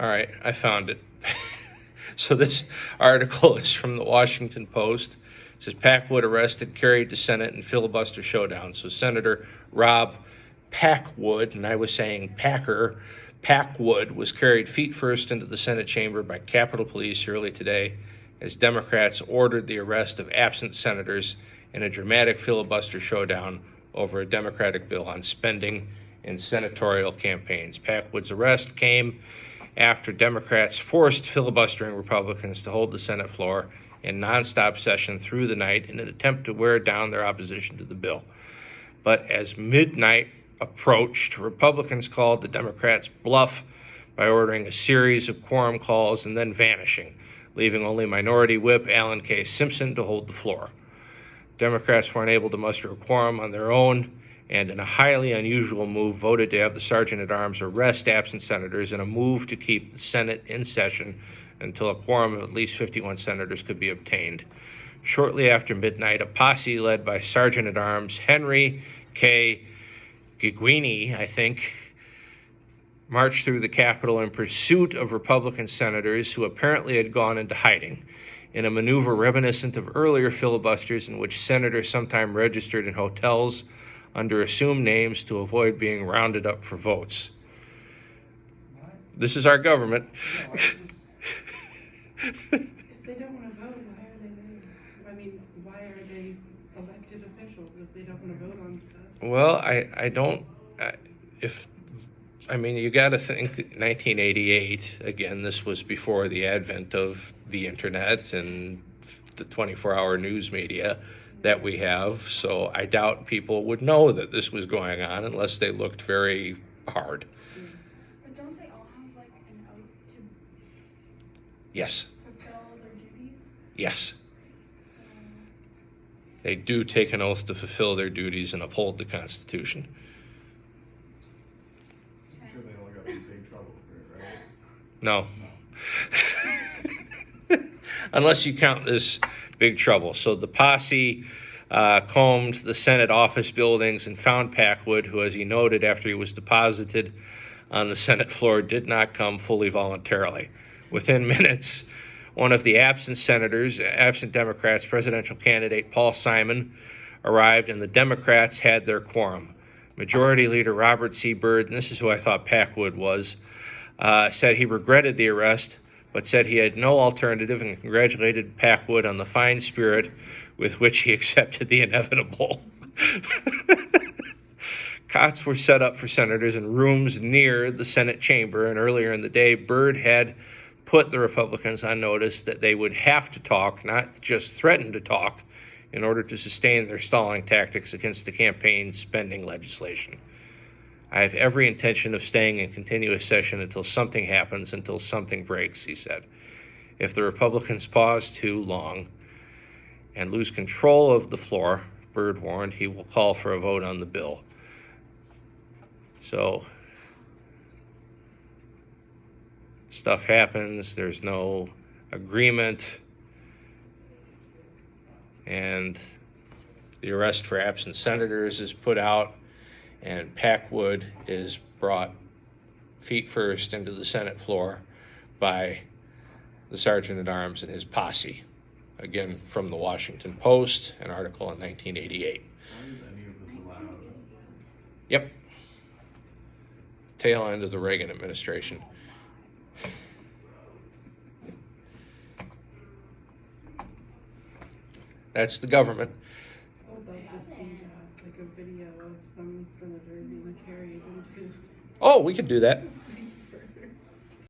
All right, I found it. So this article is from the Washington Post. It says Packwood arrested, carried to Senate in filibuster showdown. So Senator Rob Packwood, and I was saying Packwood was carried feet first into the Senate chamber by Capitol Police early today as Democrats ordered the arrest of absent senators in a dramatic filibuster showdown over a Democratic bill on spending in senatorial campaigns. Packwood's arrest came after Democrats forced filibustering Republicans to hold the Senate floor in nonstop session through the night in an attempt to wear down their opposition to the bill. But as midnight approached, Republicans called the Democrats' bluff by ordering a series of quorum calls and then vanishing, leaving only Minority Whip Alan K. Simpson to hold the floor. Democrats weren't able to muster a quorum on their own, and in a highly unusual move, voted to have the Sergeant-at-Arms arrest absent senators in a move to keep the Senate in session until a quorum of at least 51 senators could be obtained. Shortly after midnight, a posse led by Sergeant-at-Arms Henry K. Giguini, I think, marched through the Capitol in pursuit of Republican senators who apparently had gone into hiding, in a maneuver reminiscent of earlier filibusters in which senators sometimes registered in hotels under assumed names to avoid being rounded up for votes. This is our government. If they don't want to vote, why are they there? I mean, why are they elected officials if they don't want to vote on stuff? Well, you got to think 1988, again, this was before the advent of the internet and the 24-hour news media that we have, so I doubt people would know that this was going on unless they looked very hard. But don't they all have like an oath to Yes, fulfill their duties? yes. So, They do take an oath to fulfill their duties and uphold the Constitution. I'm sure they all got in big trouble for it, right? No. Unless you count this big trouble. So the posse combed the Senate office buildings and found Packwood, who, as he noted after he was deposited on the Senate floor, did not come fully voluntarily. Within minutes, one of the absent Democrats, presidential candidate Paul Simon, arrived, and the Democrats had their quorum. Majority Leader Robert C. Byrd, and this is who I thought Packwood was, said he regretted the arrest, but said he had no alternative and congratulated Packwood on the fine spirit with which he accepted the inevitable. Cots were set up for senators in rooms near the Senate chamber, and earlier in the day, Byrd had put the Republicans on notice that they would have to talk, not just threaten to talk, in order to sustain their stalling tactics against the campaign spending legislation. I have every intention of staying in continuous session until something happens, until something breaks, he said. If the Republicans pause too long and lose control of the floor, Byrd warned, he will call for a vote on the bill. So, stuff happens, there's no agreement, and the arrest for absent senators is put out, and Packwood is brought feet first into the Senate floor by the Sergeant-at-Arms and his posse. Again, from the Washington Post, an article in 1988. Why is any of this allowed? Yep. Tail end of the Reagan administration. That's the government. I would love to see like a video of some senator being carried into. Oh, we could do that.